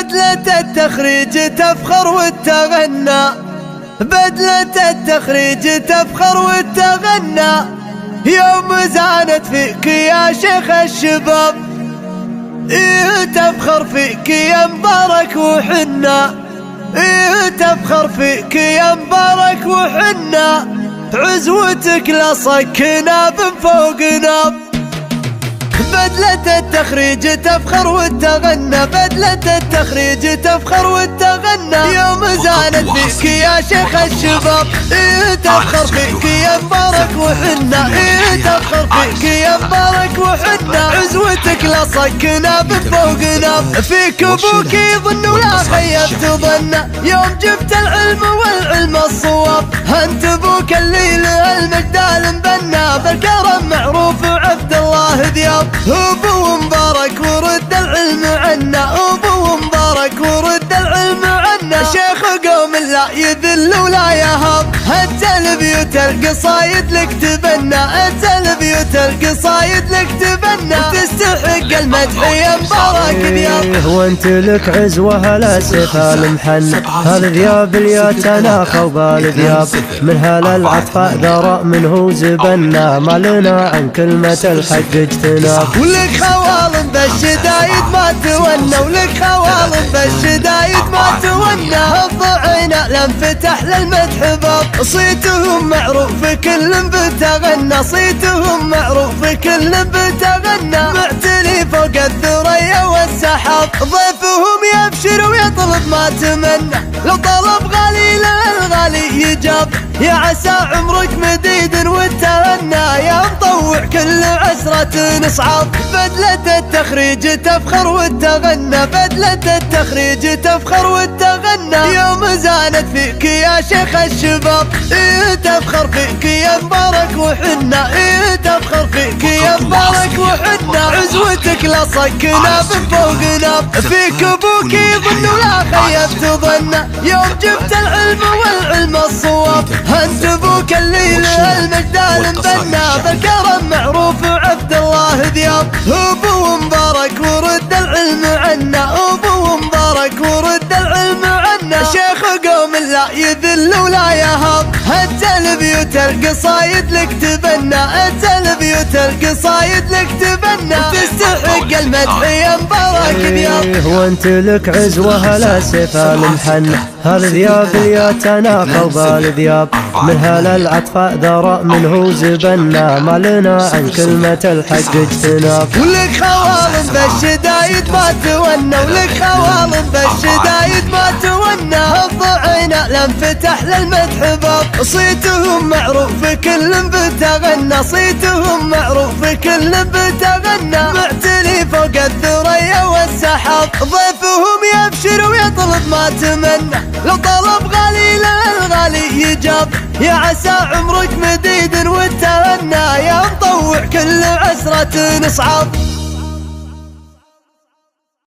بدلة التخريج تفخر وتغنى، بدلة التخريج تفخر وتغنى، يوم زانت فيك يا شيخ الشباب. إيه تفخر فيك يا مبارك وحنا، إيه تفخر فيك يا مبارك وحنا، عزوتك لصكنا فوق ناب. بدلة التخريج تفخر وتغنى، بدلة التخريج تفخر وتغنى، يوم زانت فيك يا شيخ الشباب. إيه تفخر فيك يا مبارك وحنا، إيه تفخر فيك يا مبارك وحنا، عزوتك لصكنا فوق ناب. فيك ابوك يظن ولا خيبت ظنه، يوم جبت العلم والعلم الصواب. انت ابوك اللي له المجدال مبنى، بالكرم معروف عبد الله ذياب. ابو مبارك ورد العلم عنا، ابو مبارك ورد العلم عنا، شيخ قوم لا يذل ولا يهاب. هتل بيوت القصايد لك تبنى، هتل بيوت القصايد لك تبنى، تستحق المدح يا مبارك ذياب. وانت لك عزوه الاسفه المحنة، هالذياب اللي تناخى وبالذياب، من هالعطفاء ذرى منه زبنا، ما لنا عن كلمة الحق اجتناب. ولك خوالم بالشدايد ما تونى، ولك خوالم بالشدايد ما تونى، الضعينة لانفتح للمدح باب. صيتهم معروف كل بتغنى، صيتهم معروف كل بتغنى، معتلي فوق الثريا والسحاب. ضيفهم يبشر ويطلب ما تمنى، لو طلب غالي للغالي يجاب. يا عسى عمرك مديد وتهنى، يا مطوع كل عسرة نصعاب. بدلة التخريج تفخر وتغنى، بدلة التخريج تفخر وتغنى، يوم زانت فيك يا شيخ الشباب. إيه تفخر فيك يا مبارك وحنا، إيه تفخر فيك يا مبارك وحنا، عزوتك لصكنا فوق ناب. فيك ابوك يظن ولا خيبت ظنه، يوم جبت العلم والعلم الصواب. انت ابوك اللي له المجدال مبنى، بالكرم معروف عبد الله ذياب. ابو مبارك ورد العلم عنا، ابو مبارك ورد العلم عنا، شيخ قوم لا يذل ولا يهاب. هتل بيوت القصايد لك تبنى، هتل بيوت القصايد لك تبنى، تستحق المدح يا مبارك ذياب. وانت لك عزوه الاسفه المحنة، هالذياب اللي تناخى وبالذياب، من هالعطفاء ذرى منه زبنا، ما لنا عن كلمة الحق اجتناب. ولك خوالم بالشدايد ما تونى، ولك خوالم بالشدايد ما تونى، الضعينة لانفتح للمدح باب. صيتهم معروف كل بتغنى، صيتهم معروف كل بتغنى، معتلي فوق الثريا والسحاب. ضيفهم يبشر ويطلب ما تمنى، لو طلب غالي للغالي يجاب. يا عسى عمرك مديد وتهنى، يا مطوع كل عسرة نصعاب.